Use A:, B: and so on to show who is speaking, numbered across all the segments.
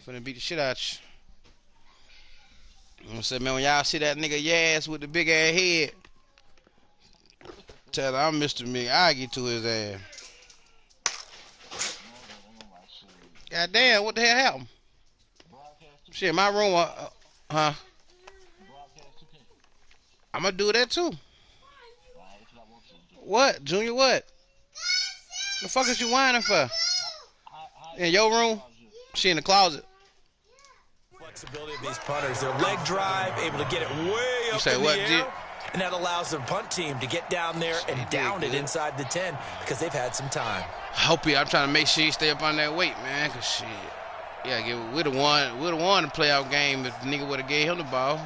A: Finna beat the shit out you. I'm gonna say, man, when y'all see that nigga Yaz with the big ass head, tell her I'm Mr. Miyagi to his ass. God damn, what the hell happened? Shit, my room, huh? I'm gonna do that too. What, Junior? What? The fuck is you whining for? In your room? She in the closet.
B: Flexibility of these punters, their leg drive, able to get it way up in the air, and that allows the punt team to get down there and down it inside the 10 because they've had some time.
A: I'm trying to make sure you stay up on that weight, man, cause shit, yeah, we'd have won the playoff game if the nigga would have gave him the ball.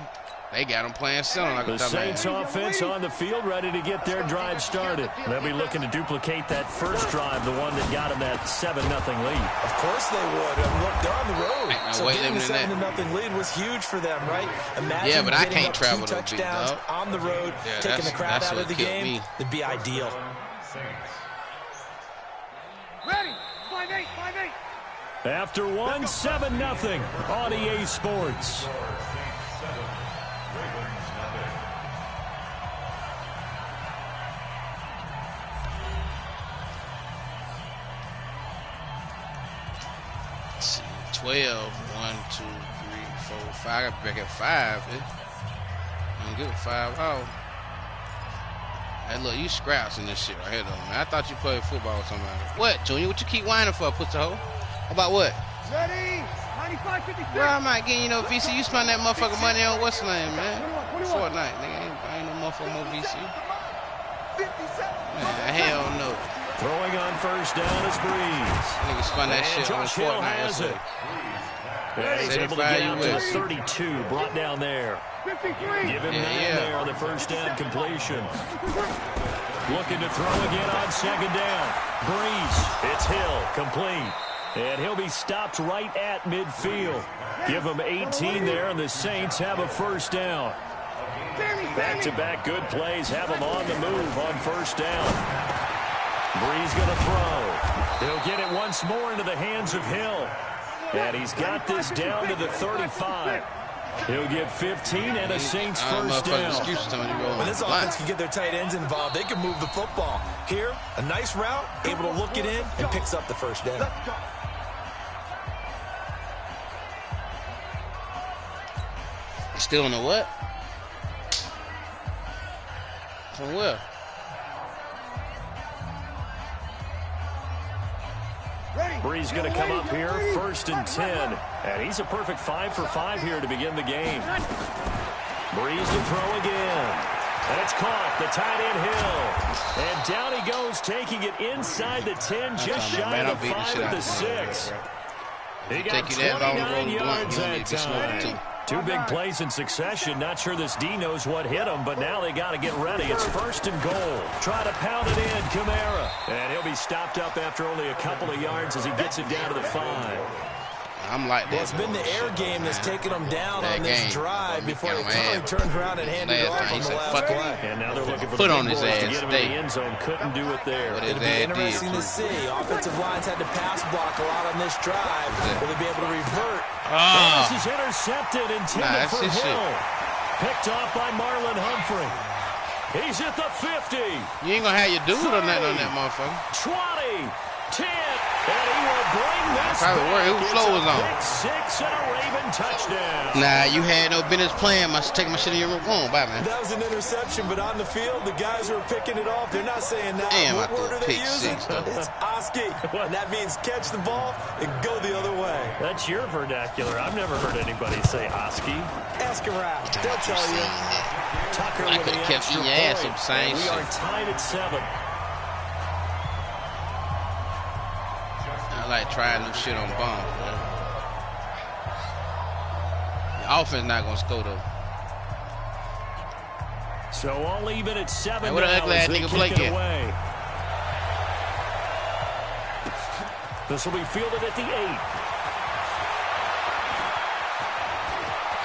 A: They got him playing center like a dumbass.
C: The Saints offense on the field, ready to get their drive started. They'll be looking to duplicate that first drive, the one that got them that 7-0 lead.
B: Of course they would. Look, they're on the road.
A: No
B: so
A: getting
B: the 7-0 lead was huge for them, right? Imagine
A: but I can't travel
B: 2 touchdowns on the road, taking the crowd out of the game. It'd be ideal.
D: Ready? 5-8, 5-8.
C: After 7-0 on EA Sports.
A: Let's see, 12, 1, 2, 3, 4, 5. I got back at 5. I'm good with 5 out. Hey, look, you scraps in this shit right here, though, man. I thought you played football with somebody. What, Junior? What you keep whining for, pussy hoe? About what?
D: Ready? 95, 56.
A: Bro, I'm not getting, VC. You spend that motherfucking money on what's the name, man? Fortnite, nigga. I ain't no motherfucking more VC. Man, hell no.
C: Throwing on first down is Breeze.
A: Nigga spun that shit on Fortnite.
C: And he's able to get out to 32, brought down there.
D: 53.
C: Give him 9 there on the first down completion. Looking to throw again on second down. Breeze, it's Hill, complete. And he'll be stopped right at midfield. Give him 18 there, and the Saints have a first down. Back-to-back good plays have him on the move on first down. Breeze going to throw. He'll get it once more into the hands of Hill. And he's got this down to the 35. He'll get 15 and a Saints first down.
B: When this offense can get their tight ends involved, they can move the football. Here, a nice route, able to look it in, and picks up the first down.
A: Still on the what? From where?
C: Breeze going to come up here, 1st and 10. And he's a perfect 5 for 5 here to begin the game. Breeze to throw again. And it's caught, the tight end Hill. And down he goes, taking it inside the 10, just shy of the 5 at the 6. He got 29 yards that time. 2 big plays in succession. Not sure this D knows what hit him, but now they got to get ready. It's 1st and goal. Try to pound it in, Kamara. And he'll be stopped up after only a couple of yards as he gets it down to the 5.
A: I'm like that.
B: Well, it's been the air game that's taken them down on this drive before they finally turned around and handed it off on the last play.
C: And now they're looking for
A: the
C: big boys
A: to
C: get him in the end zone. Couldn't do it there.
B: It'll be interesting to see. Offensive lines had to pass block a lot on this drive. Will they be able to revert?
C: This is intercepted, intended for Hill. Picked off by Marlon Humphrey. He's at the 50.
A: You ain't going to have your dude on that motherfucker.
C: 20, 10, and he will bring this
A: probably
C: back.
A: Who flow was on?
C: Pick 6 and a Raven touchdown.
A: Nah, you had no business playing. Taking my shit in your room. Go on, bye, man.
B: That was an interception, but on the field, the guys who are picking it off, they're not saying that.
A: Damn,
B: what word are they using?
A: It's
B: Oski. And that means catch the ball and go the other way.
C: That's your vernacular. I've never heard anybody say Oski.
B: Ask around. They'll tell you.
C: Tucker
A: I
C: with
A: could
C: the
A: have kept
C: extra
A: your ass
C: point.
A: up same
C: We
A: shit.
C: are tied at 7.
A: I like trying new shit on bombs, bro. The offense not gonna score though.
C: So all even at 7.
A: Hey, what an ugly ass nigga play here.
C: This will be fielded at the 8.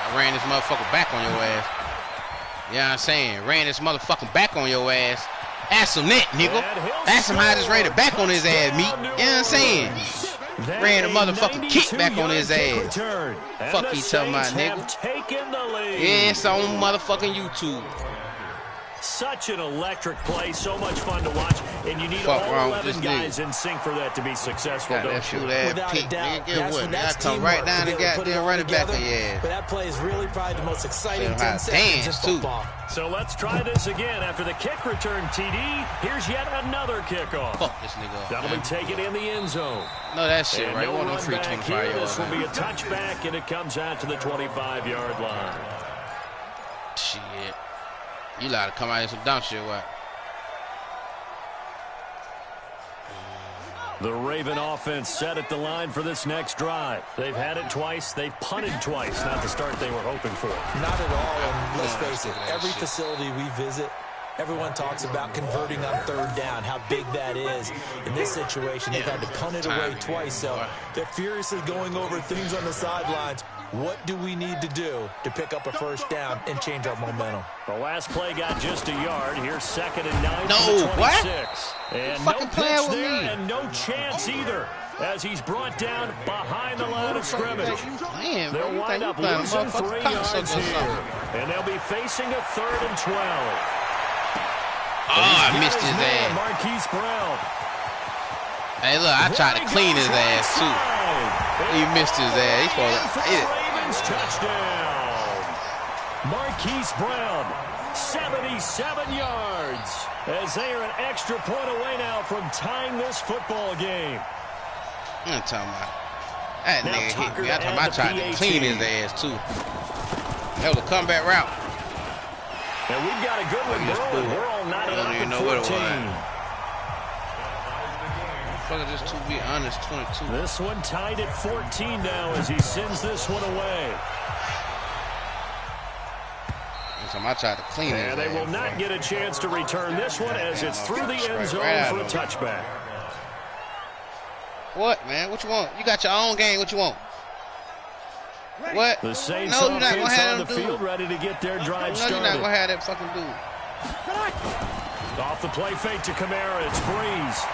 A: I ran this motherfucker back on your ass. You know what I'm saying? Ran this motherfucking back on your ass. Ask him that, nigga. Ask him how this rated back on his ass, meat. You know what I'm saying? Ran a motherfucking kickback on his ass. Fuck he talking about, nigga. Yeah, it's on motherfucking YouTube.
C: Such an electric play, so much fun to watch, and you need all 11 guys in sync for that to be successful.
A: Without a doubt, that's come right down and goddamn running back of your ass.
B: But that play is really probably the most exciting 10 seconds in football.
C: So let's try this again. After the kick return, TD, here's yet another kickoff.
A: Fuck this nigga.
C: That'll be taken in the end zone.
A: No, that shit
C: and
A: right.
C: No run
A: free
C: back here. This will be a touchback, and it comes out to the 25-yard line.
A: Shit. You allowed to come out here some dumb shit, what?
C: The Raven offense set at the line for this next drive. They've had it twice. They've punted twice. Not the start they were hoping for.
B: Not at all. And let's face it, every facility we visit, everyone talks about converting on third down, how big that is. In this situation, they've had to punt it away twice, so they're furiously going over things on the sidelines. What do we need to do to pick up a first down and change our momentum?
C: The last play got just a yard. Here's 2nd and 9
A: no,
C: from the 26.
A: What?
C: And no pitch there and no chance either as he's brought down behind the line of scrimmage. They'll wind up losing 3 yards here. And they'll be facing a 3rd and 12.
A: Oh, I missed his ass.
C: Marquise Brown.
A: Hey, look, I tried to clean his ass, too. He missed his ass. He's supposed to hit it.
C: Ravens touchdown. Marquise Brown, 77 yards. As they are an extra point away now from tying this football game.
A: I'm talking about. That nigga hit me. I tried to clean his ass, too. That was a comeback route.
C: And we've got a good one, we're all knotted up at 14.
A: Just to be honest, 22.
C: This one tied at 14 now as he sends this one away.
A: I tried to clean it.
C: And they will not get a chance to return this one as it's through the end zone for a touchback.
A: What, man? What you want? You got your own game. What you want? What?
C: The Saints
A: no, you're not gonna have
C: on the field ready to get their drive started.
A: No, you're not gonna have that fucking dude.
C: Off the play fake to Kamara, it's Breeze.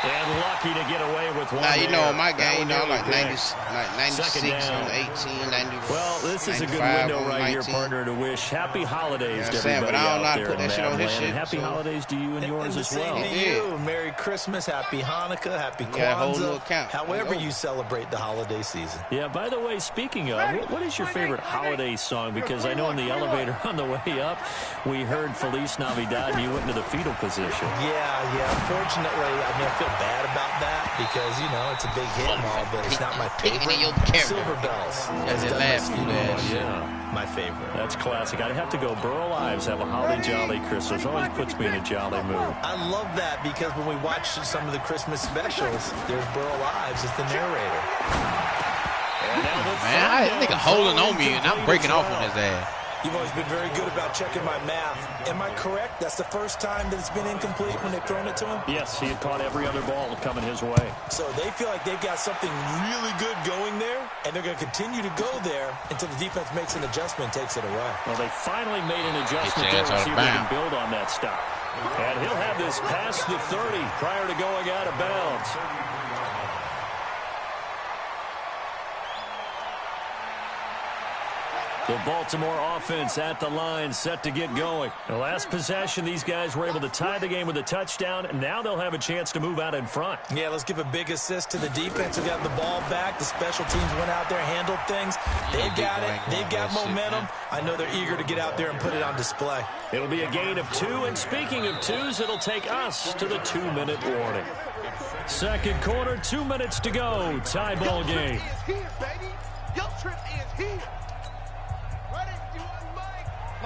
C: And lucky to get away with one.
A: Now, you know, in my game, you know, I'm like 96 on 18, 90.
C: Well, this is a good window right here, partner, to wish happy holidays to everybody out there in Madland. And happy holidays to you and yours as well.
B: And to you. Merry Christmas, happy Hanukkah, happy Kwanzaa, however you celebrate the holiday season.
C: Yeah, by the way, speaking of, what is your favorite holiday song? Because I know in the elevator on the way up, we heard Feliz Navidad and you went into the fetal position.
B: Yeah, unfortunately, I mean, I feel bad about that because, you know, it's a big hit and all, but it's not my favorite. Silver Bells.
C: My
B: favorite.
C: That's classic. I'd have to go. Burl Ives have a holly jolly Christmas. Always puts me in a jolly mood.
B: I love that because when we watch some of the Christmas specials, there's Burl Ives as the narrator.
A: Man, I think holding on me and I'm breaking off on his ass.
B: You've always been very good about checking my math. Am I correct? That's the first time that it's been incomplete when they've thrown it to him?
C: Yes, he had caught every other ball coming his way.
B: So they feel like they've got something really good going there, and they're going to continue to go there until the defense makes an adjustment and takes it away.
C: Well, they finally made an adjustment there to see if they can build on that stop. And he'll have this past the 30 prior to going out of bounds. The Baltimore offense at the line, set to get going. The last possession, these guys were able to tie the game with a touchdown, and now they'll have a chance to move out in front.
B: Yeah, let's give a big assist to the defense who got the ball back. The special teams went out there, handled things. They've got it. They've got momentum. I know they're eager to get out there and put it on display.
C: It'll be a gain of 2, and speaking of 2s, it'll take us to the 2-minute warning. Second quarter, 2 minutes to go. Tie ball game.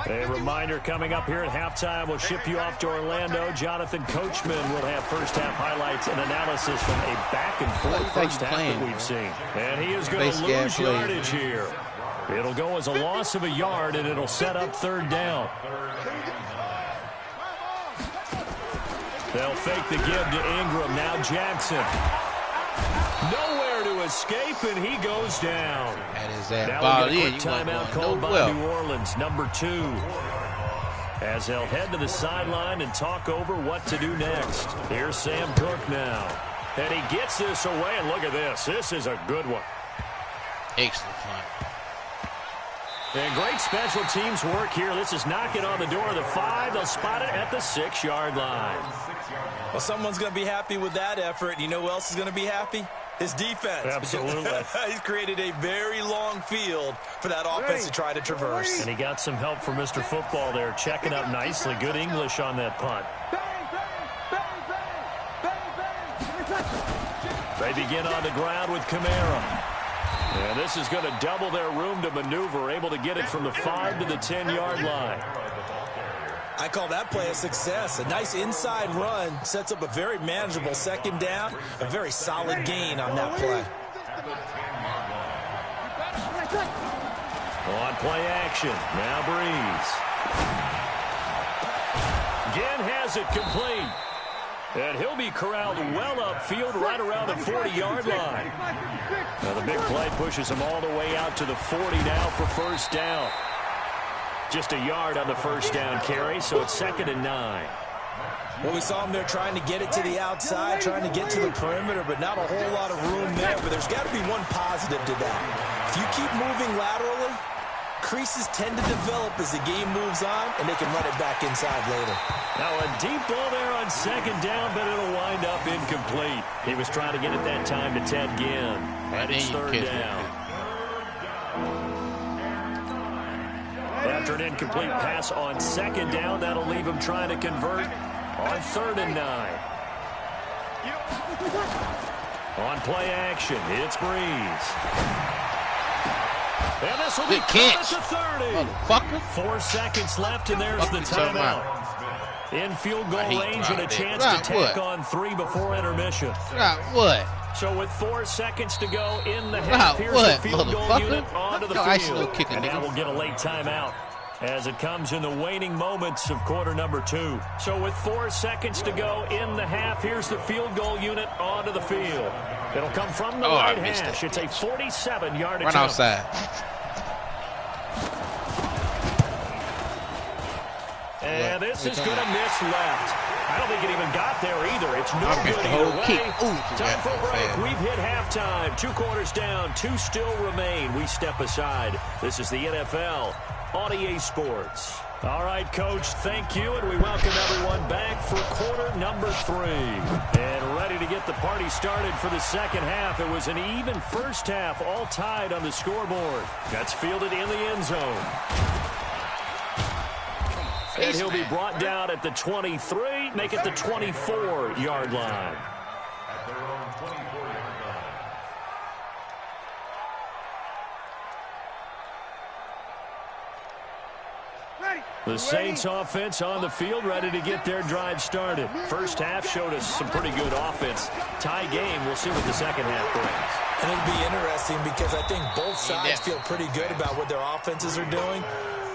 C: A reminder coming up here at halftime. We'll ship you off to Orlando. Jonathan Coachman will have first-half highlights and analysis from a back-and-forth first half that we've seen. And he is going to lose yardage here. It'll go as a loss of a yard, and it'll set up third down. They'll fake the give to Ingram. Now Jackson. Nowhere to escape, and he goes down.
A: That is that
C: now
A: ball
C: we get a quick timeout called by New Orleans, number 2. As they'll head to the sideline and talk over what to do next. Here's Sam Cooke now. And he gets this away, and look at this. This is a good one.
A: Excellent punt.
C: And great special teams work here. This is knocking on the door of the 5. They'll spot it at the 6-yard line.
B: Well, someone's going to be happy with that effort. You know who else is going to be happy? His defense.
C: Absolutely.
B: He's created a very long field for that offense to try to traverse.
C: And he got some help from Mr. Football there, checking up nicely. Good English on that punt. They begin on the ground with Kamara. And this is going to double their room to maneuver, able to get it from the 5 to the 10-yard line.
B: I call that play a success. A nice inside run sets up a very manageable second down. A very solid gain on that play.
C: On play action. Now Breeze. Again has it complete. And he'll be corralled well upfield right around the 40-yard line. Now the big play pushes him all the way out to the 40 now for first down. Just a yard on the first down carry, so it's 2nd and 9.
B: Well, we saw him there trying to get it to the outside, trying to get to the perimeter, but not a whole lot of room there. But there's got to be one positive to that. If you keep moving laterally, creases tend to develop as the game moves on, and they can run it back inside later.
C: Now a deep ball there on second down, but it'll wind up incomplete. He was trying to get it that time to Ted Ginn. And it's 3rd down. After an incomplete pass on second down, that'll leave him trying to convert on 3rd and 9. On play action, it's Breeze. And this will be caught at the 30.
A: Motherfucker.
C: 4 seconds left, and there's the timeout. In field goal range and a chance to tack on 3 before intermission.
A: What?
C: So with 4 seconds to go in the half, here's the field goal unit onto the field. And now we'll get a late timeout as it comes in the waning moments of quarter number 2. So with 4 seconds to go in the half, here's the field goal unit onto the field. It'll come from the right hash. It's a 47-yard attempt.
A: Run outside.
C: And this is going to miss left. I don't think it even got there either. It's no good either way. Time for a break. We've hit halftime. 2 quarters down. 2 still remain. We step aside. This is the NFL on EA Sports. All right, Coach, thank you, and we welcome everyone back for quarter number 3. And ready to get the party started for the second half. It was an even first half, all tied on the scoreboard. That's fielded in the end zone. And he'll be brought down at the 23, make it the 24-yard line. The Saints offense on the field, ready to get their drive started. First half showed us some pretty good offense. Tie game, we'll see what the second half brings.
B: And it'll be interesting because I think both sides feel pretty good about what their offenses are doing.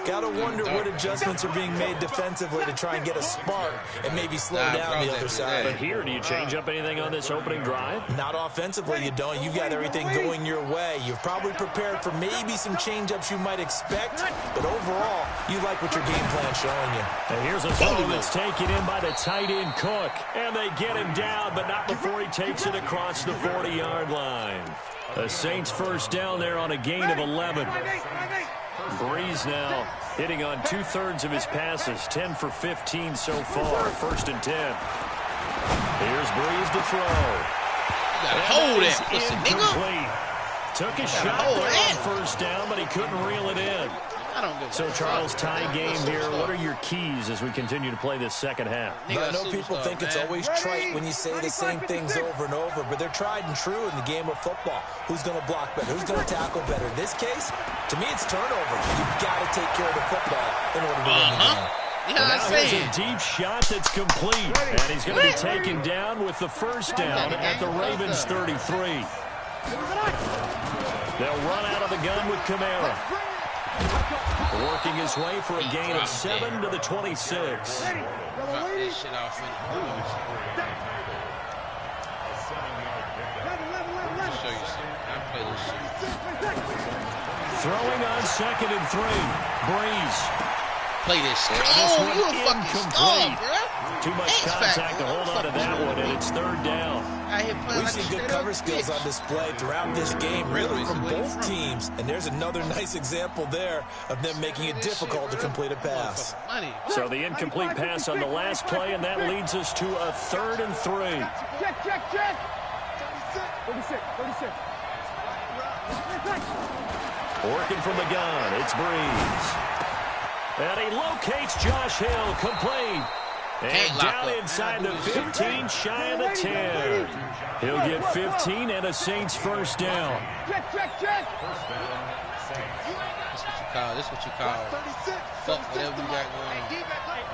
B: Got to wonder what adjustments are being made defensively to try and get a spark and maybe slow down the other side.
C: But here, do you change up anything on this opening drive?
B: Not offensively, you don't. You've got everything going your way. You've probably prepared for maybe some change-ups you might expect, but overall, you like what your game plan's showing you.
C: And here's a throw that's taken in by the tight end Cook. And they get him down, but not before he takes it across the 40-yard line. The Saints first down there on a gain of 11. Breeze now hitting on 2/3 of his passes, 10 for 15 so far, 1st and 10. Here's Breeze to throw.
A: You gotta hold it, pussy nigga.
C: Took a shot there on first down, but he couldn't reel it in. So, Charles, tie game here. What are your keys as we continue to play this second half?
B: I know people think it's always trite when you say the same things over and over, but they're tried and true in the game of football. Who's going to block better? Who's going to tackle better? In this case, to me, it's turnovers. You've got to take care of the football in order to win the game.
C: Yeah, now here's a deep shot that's complete, and he's going to be taken down with the first down at the Ravens' 33. They'll run out of the gun with Kamara. Working his way for a gain of 7 to the 26. Throwing on 2nd and 3. Breeze.
A: Play this. Oh, you a fucking star, bro.
C: Too much contact to hold on to that one, and it's 3rd down.
B: We've seen good cover skills on display throughout this game, really from both teams. And there's another nice example there of them making it difficult to complete a pass.
C: So the incomplete pass on the last play, and that leads us to a 3rd and 3.
D: Check. 36.
C: Working from the gun, it's Breeze. And he locates Josh Hill, complete. And down inside the 15, shy of the 10. He'll get 15 and a Saints first down.
D: Check.
A: This what you call fuck whatever you got going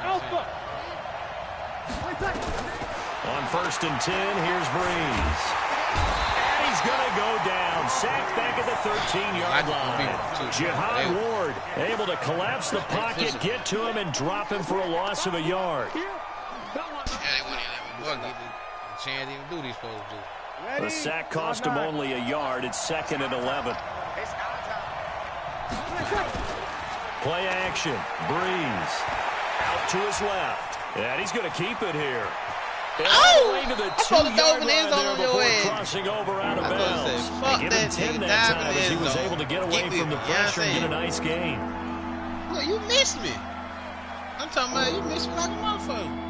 A: on.
C: On 1st and 10, here's Breeze. And he's going to go down. Sacked back at the 13-yard line. Jihad Ward able to collapse the pocket, get to him, and drop him for a loss of a yard.
A: Chance even do these supposed to.
C: The sack cost him only a yard. It's 2nd and 11. Play action. Breeze. Out to his left. And he's going to keep it here.
A: Oh!
C: To the
A: I thought the
C: two-yard
A: Dolphin end
C: line
A: zone
C: there
A: on your
C: before
A: way.
C: crossing over out of bounds.
A: Fuck
C: They give him
A: that
C: 10
A: nigga,
C: that
A: dive in
C: time
A: the
C: as he
A: end
C: was
A: zone.
C: able to get away from the pressure and get a nice gain.
A: Look, you missed me. I'm talking about you missed me like a motherfucker.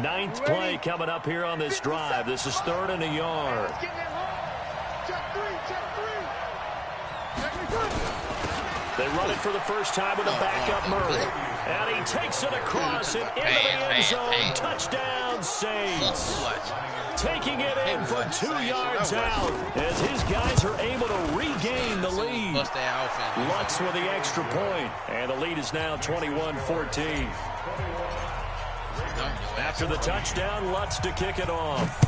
C: 9th play coming up here on this drive. This is 3rd and a yard. They run it for the first time with a backup Murray. And he takes it across and into the end zone. Touchdown, Saints. Taking it in for 2 yards out as his guys are able to regain the lead. Lutz with the extra point, and the lead is now 21-14. After the touchdown, Lutz to kick it off.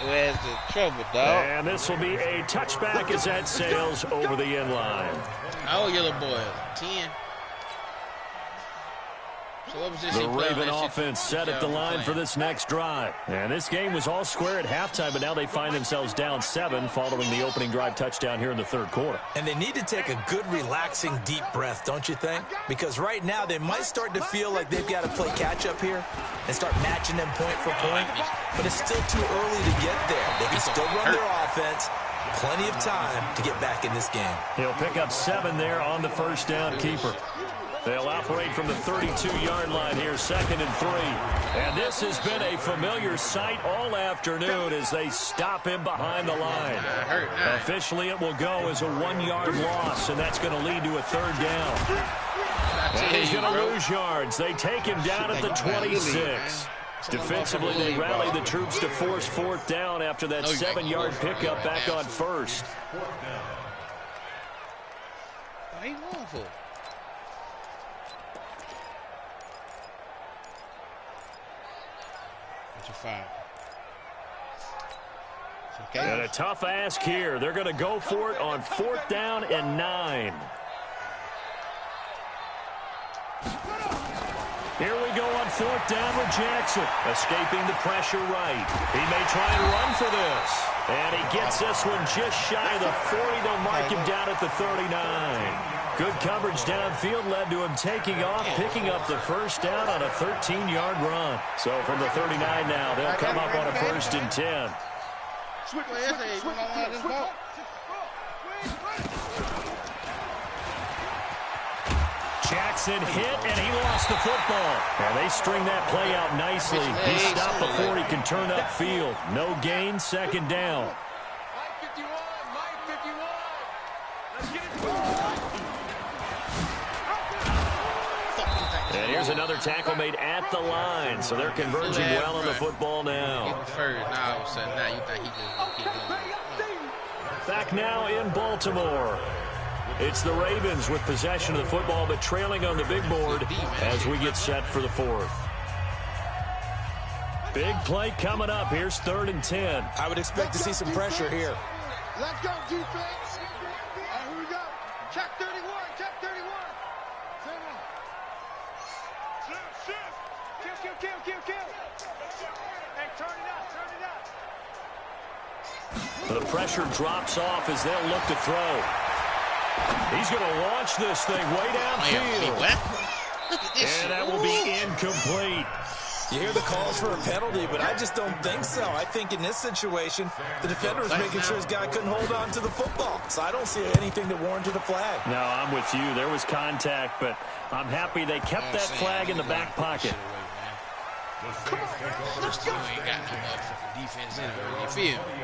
A: Where's the trouble, dog?
C: And this will be a touchback as that sails over the end line.
A: Oh, yellow boy, 10. So what was this
C: the Raven offense set at the line for this next drive. And this game was all square at halftime, but now they find themselves down 7 following the opening drive touchdown here in the 3rd quarter.
B: And they need to take a good, relaxing, deep breath, don't you think? Because right now they might start to feel like they've got to play catch-up here and start matching them point for point. But it's still too early to get there. They can still run their offense. Plenty of time to get back in this game.
C: He'll pick up 7 there on the first down keeper. They'll operate from the 32-yard line here, 2nd and 3. And this has been a familiar sight all afternoon as they stop him behind the line. Officially, it will go as a 1-yard loss, and that's going to lead to a 3rd down. And he's going to lose yards. They take him down at the 26. Defensively, they rally the troops to force 4th down after that 7-yard pickup back on 1st.
A: What are you going for?
C: Okay. And a tough ask here. They're going to go for it on 4th down and 9. Here we go on 4th down with Jackson. Escaping the pressure right. He may try and run for this. And he gets this one just shy of the 40. They'll mark him down at the 39. Good coverage downfield led to him taking off, picking up the first down on a 13-yard run. So from the 39 now, they'll come up on a 1st and 10. Jackson hit, and he lost the football. And they string that play out nicely. He stopped before he can turn upfield. No gain, 2nd down. And here's another tackle made at the line, so they're converging well on the football now. Back now in Baltimore. It's the Ravens with possession of the football, but trailing on the big board as we get set for the 4th. Big play coming up. Here's 3rd and 10.
B: I would expect to see some pressure here.
D: Let's go, defense. Here we go. Check 31. Check 31. Kill. Hey, turn it up.
C: The pressure drops off as they'll look to throw. He's going to launch this thing way downfield. And that will be incomplete.
B: You hear the calls for a penalty, but I just don't think so. I think in this situation, the defender was making sure his guy couldn't hold on to the football. So I don't see anything that warranted a flag.
C: No, I'm with you. There was contact, but I'm happy they kept that flag in the back pocket.
A: You ain't got no motherfucking defense anywhere. You feel me?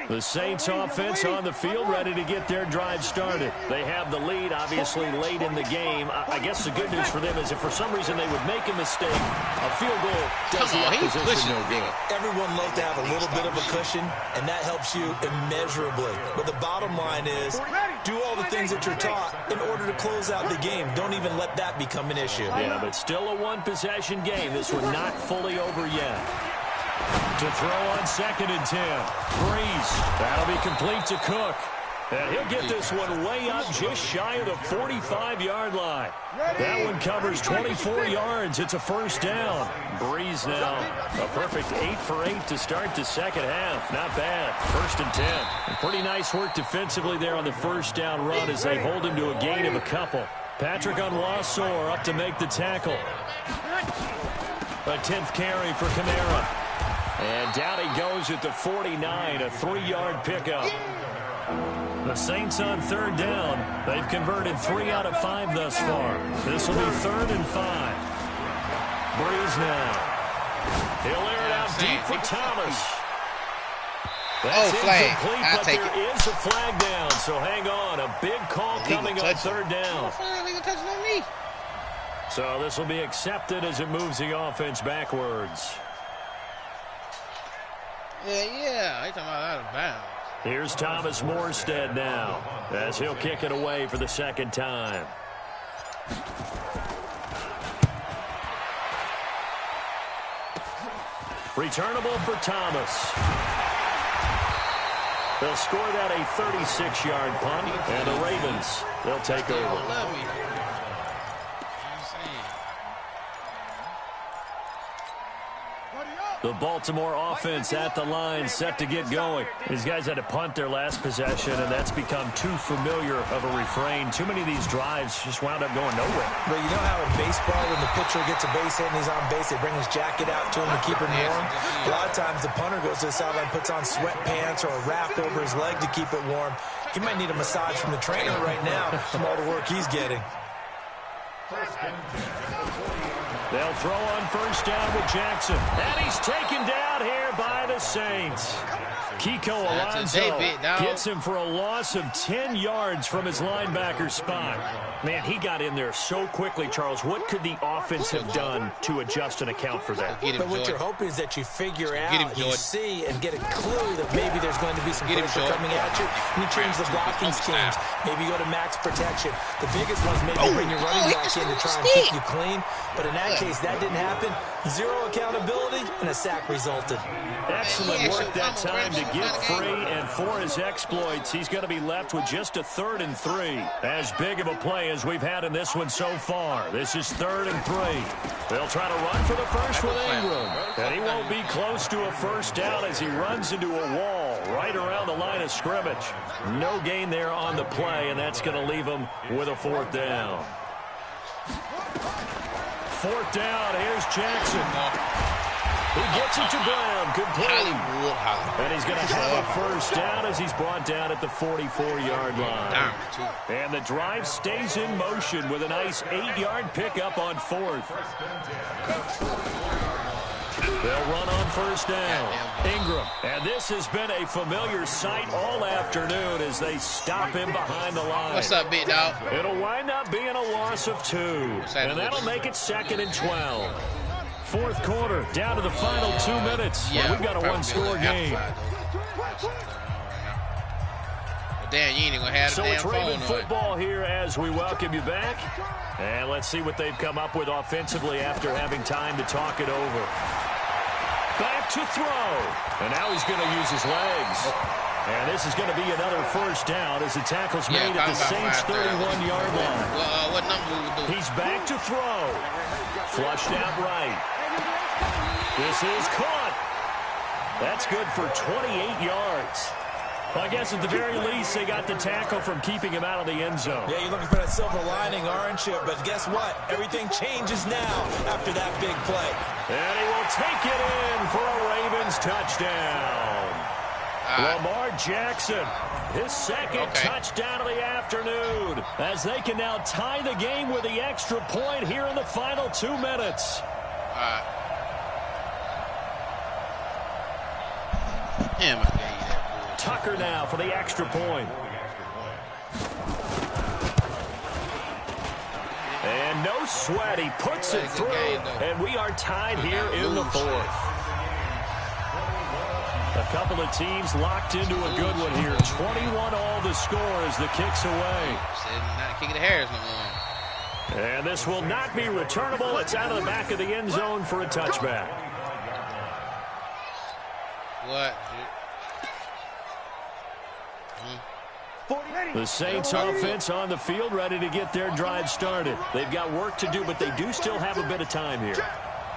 C: The Saints offense on the field, ready to get their drive started. They have the lead, obviously, late in the game. I guess the good news for them is if for some reason they would make a mistake, a field goal does the opposition no good.
B: Everyone loves to have a little bit of a cushion, and that helps you immeasurably. But the bottom line is, do all the things that you're taught in order to close out the game. Don't even let that become an issue.
C: Yeah, but still a one-possession game. This one not fully over yet. To throw on 2nd and 10. Breeze. That'll be complete to Cook. And he'll get this one way up just shy of the 45-yard line. That one covers 24 yards. It's a first down. Breeze now a perfect 8 for 8 to start the second half. Not bad. 1st and 10. And pretty nice work defensively there on the first down run as they hold him to a gain of a couple. Patrick Onwuasor up to make the tackle. A 10th carry for Kamara. And down he goes at the 49, a 3-yard pickup. The Saints on 3rd down. They've converted 3 out of 5 thus far. This will be 3rd and 5. Breeze now. He'll air it out deep for Thomas. That's incomplete, but there is a flag down, so hang on. A big call coming on 3rd down. So this will be accepted as it moves the offense backwards.
A: Yeah, I talking about out of bounds.
C: Here's Thomas Morstead now as he'll kick it away for the 2nd time. Returnable for Thomas. They'll score that a 36-yard punt, and the Ravens, they'll take over. The Baltimore offense at the line, set to get going. These guys had to punt their last possession, and that's become too familiar of a refrain. Too many of these drives just wound up going nowhere.
B: But you know how in baseball, when the pitcher gets a base hit and he's on base, they bring his jacket out to him to keep him warm? A lot of times the punter goes to the sideline, puts on sweatpants or a wrap over his leg to keep it warm. He might need a massage from the trainer right now from all the work he's getting.
C: They'll throw on 1st down with Jackson. And he's taken down here by the Saints. Kiko Alonso gets him for a loss of 10 yards from his linebacker spot. Man, he got in there so quickly, Charles. What could the offense have done to adjust and account for that?
B: But what you're hoping is that you figure out, you see, and get a clue that maybe there's going to be some pressure coming at you. And you change the blocking schemes. Maybe you go to max protection. The biggest one's maybe bring your running back in to try and keep you clean. But in that case, that didn't happen. 0 accountability, and a sack resulted.
C: Excellent work that time to get free, and for his exploits, he's going to be left with just a 3rd and 3. As big of a play as we've had in this one so far. This is 3rd and 3. They'll try to run for the first with Ingram, and he won't be close to a first down as he runs into a wall right around the line of scrimmage. No gain there on the play, and that's going to leave him with a 4th down. 4th down, here's Jackson. He gets it to Brown, complete. And he's going to have a first down as he's brought down at the 44-yard line. And the drive stays in motion with a nice 8-yard pickup on 4th. They'll run on 1st down. Ingram. And this has been a familiar sight all afternoon as they stop him behind the line.
A: What's up, big dog?
C: It'll wind up being a loss of 2. And that'll make it 2nd and 12. 4th quarter, down to the final 2 minutes.
A: Yeah,
C: we've got a one-score game.
A: Damn, you ain't gonna have
C: so
A: the damn
C: it's Raven
A: phone
C: football here as we welcome you back. And let's see what they've come up with offensively after having time to talk it over. Back to throw. And now he's going to use his legs. And this is going to be another first down as the tackle's made at the Saints' 31-yard line.
A: What number will we do?
C: He's back to throw. Flushed out right. This is caught. That's good for 28 yards. Well, I guess at the very least, they got the tackle from keeping him out of the end zone.
B: Yeah, you're looking for that silver lining, aren't you? But guess what? Everything changes now after that big play.
C: And he will take it in for a Ravens touchdown. Lamar Jackson, his second touchdown of the afternoon, as they can now tie the game with the extra point here in the final 2 minutes.
A: Damn, I gave you that.
C: Tucker now for the extra point. And no sweat, he puts it through, and we are tied here in the fourth. A couple of teams locked into a good one here. 21 all the score as the kick's away.
A: Not kicking the hairs no more.
C: And this will not be returnable. It's out of the back of the end zone for a touchback.
A: What?
C: The Saints offense on the field, ready to get their drive started. They've got work to do, but they do still have a bit of time here.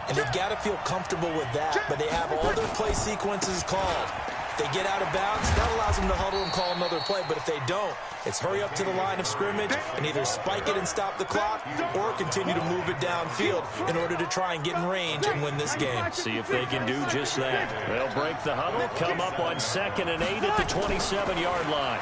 B: And they've got to feel comfortable with that, but they have all their play sequences called. If they get out of bounds, that allows them to huddle and call another play, but if they don't, it's hurry up to the line of scrimmage and either spike it and stop the clock or continue to move it downfield in order to try and get in range and win this game.
C: See if they can do just that. They'll break the huddle, come up on 2nd and 8 at the 27-yard line.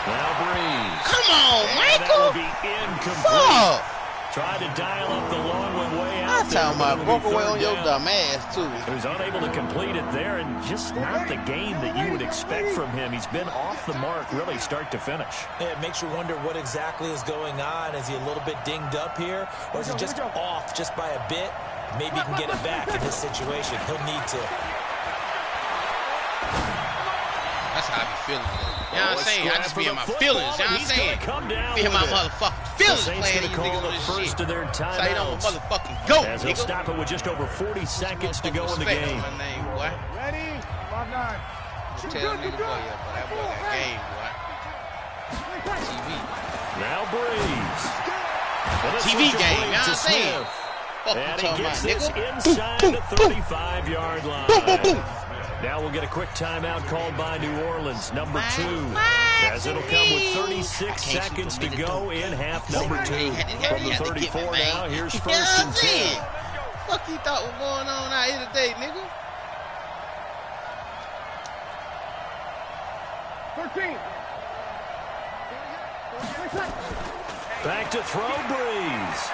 C: Now Breeze.
A: Come on, Michael.
C: That will be incomplete. Tried to dial up the long one way out.
A: I'm talking about broke away on your dumb ass, too.
C: He was unable to complete it there, and just not the game that you would expect from him. He's been off the mark, really, start to finish.
B: Yeah, it makes you wonder what exactly is going on. Is he a little bit dinged up here, or is he just off just by a bit? Maybe he can get it back in this situation. He'll need to.
A: That's how I be feeling. You know what I'm saying? I just be in my feelings. You know what I'm saying? Be in my motherfucking feelings playing these niggas on this shit.
C: Of their
A: that's how you don't motherfucking go,
C: as they'll stop it with just over 40 seconds to go in the game.
D: Ready? 5-9.
A: Tell nigga boy, yeah, but that boy got game, boy. TV.
C: Now Breeze.
A: TV game, you know what I'm saying?
C: And he gets this inside the 35-yard line. Now we'll get a quick timeout called by New Orleans, number 2. As it'll come with 36 seconds to go in half number 2. From the 34 now, here's 1st and 10.
A: Fuck you thought was going on out here today, nigga?
D: 13.
C: Back to throw Breeze.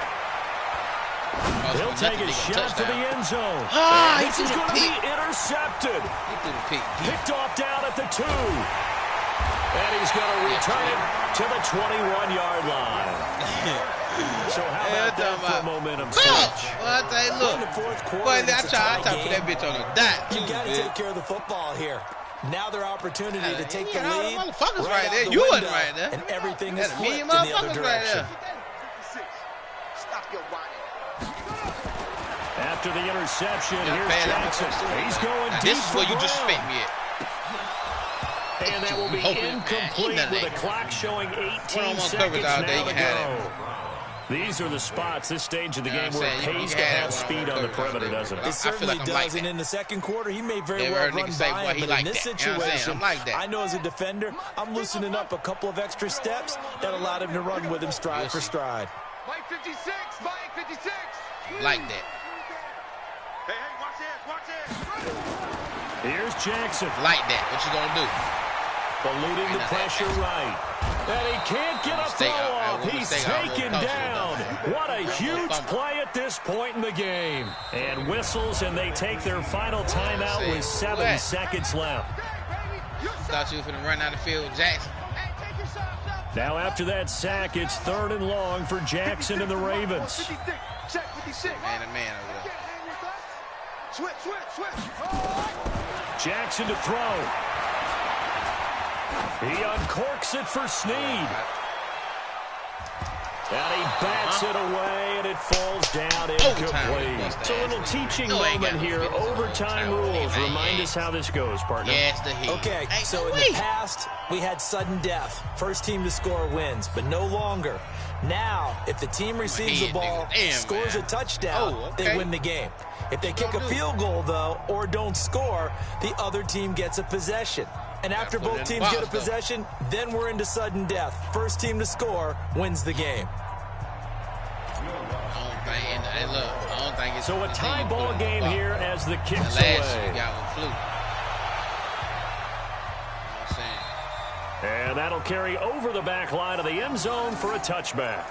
C: He'll take a shot to the end zone. This is going to be intercepted. Picked off down at the 2. And he's going to return it to the 21-yard line. So how about that for a momentum switch?
A: Well, I tell you, look.
B: In the fourth quarter,
A: I try to put that bitch on a dot, too.
B: You got to take care of the football here. Now their opportunity to take the lead.
A: Motherfuckers right there. You wasn't right there.
B: And everything is flipped in the other direction.
A: Right there.
D: Stop your whining.
C: After the interception, here's Jackson. He's going deep.
A: This is where you disrespect me at.
C: And that will be incomplete with the clock showing 18 seconds now to go. These are the spots, this stage of the game, where it pays to have speed on the perimeter, doesn't it?
B: It certainly does, and in the second quarter, he may very well run by him, but in this situation, I know as a defender, I'm loosening up a couple of extra steps that allowed him to run with him stride for stride.
D: Mike 56, Mike 56.
A: Like that.
D: Hey, watch this, watch this.
C: Here's Jackson.
A: Like that. What you gonna do?
C: Eluding the pressure right. And he can't get a throw off. He's taken down. What a huge play at this point in the game. And whistles, and they take their final timeout with 7 seconds left.
A: Thought you were going to run out of the field, Jackson.
C: Now after that sack, it's 3rd and long for Jackson and the Ravens.
A: Man to man over there.
C: Jackson to throw. He uncorks it for Snead. And he bats it away, and it falls down incomplete. It's a little teaching moment here. Overtime rules. Remind us how this goes, partner.
A: Yes, the Heat.
B: Okay, so in the past, we had sudden death. First team to score wins, but no longer. Now, if the team receives the ball, scores a touchdown, they win the game. If they kick a field goal, though, or don't score, the other team gets a possession. And after both teams get a possession, then we're into sudden death. First team to score wins the game.
A: I don't think it's
C: so a tie ball game here as the kick's away. And that'll carry over the back line of the end zone for a touchback.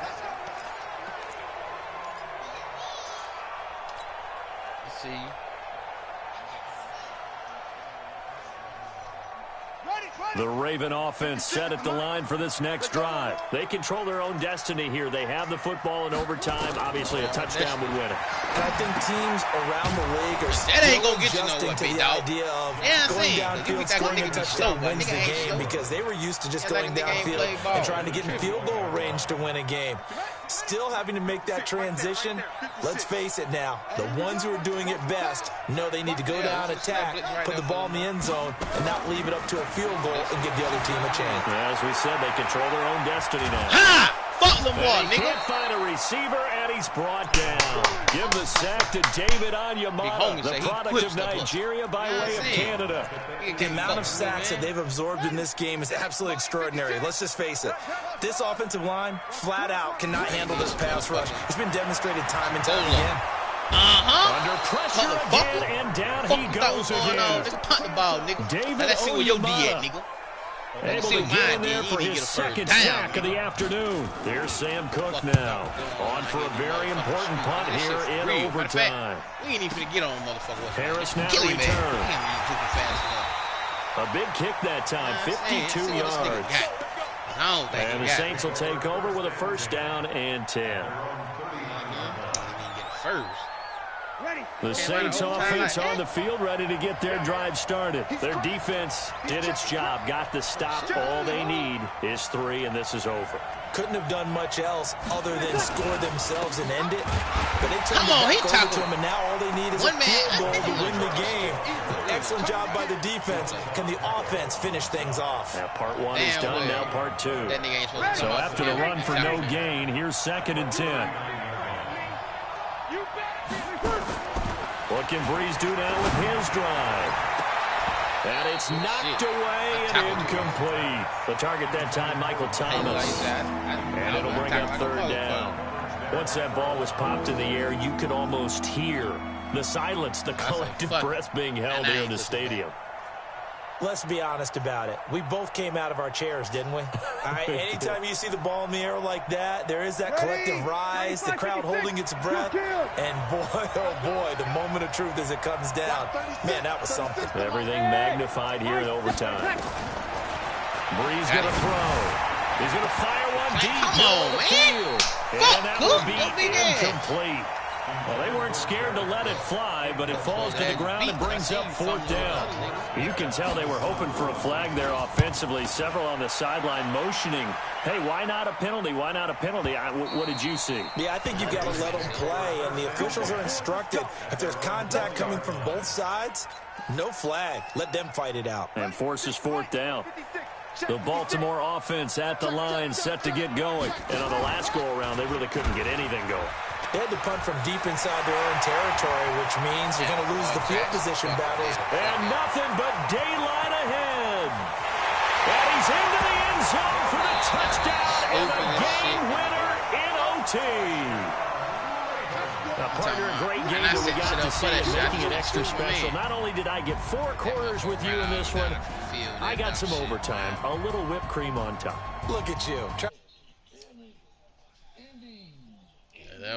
A: Let's see.
C: The Raven offense set at the line for this next drive. They control their own destiny here. They have the football in overtime. Obviously, a touchdown would win it.
B: And I think teams around the league are still adjusting to the idea of going downfield, scoring a touchdown wins the game, because they were used to just going downfield and trying to get in field goal range to win a game. Still having to make that transition. Let's face it now, the ones who are doing it best know they need to go down, attack, put the ball in the end zone, and not leave it up to a field goal and give the other team a chance.
C: As we said, they control their own destiny now.
A: Ha! Fuck them one, nigga.
C: Can't find a receiver, and he's brought down. Give the sack to David Onyemata, the product of Nigeria by way of Canada.
B: The amount of sacks that they've absorbed in this game is absolutely extraordinary. Let's just face it. This offensive line, flat out, cannot handle this pass rush. It's been demonstrated time and time again.
C: Under pressure again, and down he goes again.
A: Punt the ball, nigga.
C: David
A: let's see where your D at, nigga.
C: Able to get in there for his second sack of the afternoon. There's Sam Cook now. On for a very important punt here in overtime.
A: We ain't even finna get on motherfucker.
C: Harris now returns. A big kick that time, 52 yards. And the Saints will take over with a first down and 10. The Saints offense on the field, ready to get their drive started. Their defense did its job, got the stop. All they need is 3, and this is over.
B: Couldn't have done much else other than score themselves and end it. But they turned
A: it back over
B: to them, and now all they need is a field goal to win the game. Excellent job by the defense. Can the offense finish things off?
C: Now part 1 is done, now part 2. So after the run for no gain, here's 2nd and 10. What can Breeze do now with his drive? And it's knocked away and incomplete. The target that time, Michael Thomas. And it'll bring up 3rd down. Once that ball was popped in the air, you could almost hear the silence, the collective breath being held here in the stadium.
B: Let's be honest about it. We both came out of our chairs, didn't we? All right, anytime you see the ball in the air like that, there is that collective rise, the crowd holding its breath, and boy, oh boy, the moment of truth as it comes down. Man, that was something.
C: Everything magnified here in overtime. Breeze going to throw. He's going to fire one deep down the field. And that will be incomplete. Well, they weren't scared to let it fly, but it falls to the ground and brings up 4th down. You can tell they were hoping for a flag there offensively. Several on the sideline motioning, hey, why not a penalty? Why not a penalty? What did you see?
B: Yeah, I think you've got to let them play, and the officials are instructed. If there's contact coming from both sides, no flag. Let them fight it out.
C: And forces 4th down. The Baltimore offense at the line, set to get going. And on the last go-around, they really couldn't get anything going.
B: They had to punt from deep inside their own territory, which means you're going to lose the field position battles.
C: And nothing but daylight ahead. And he's into the end zone for the touchdown and a game winner in OT. Now, partner, a great game that we got to see and making it extra special. Not only did I get 4 quarters with you in this one, I got some overtime, a little whipped cream on top.
B: Look at you.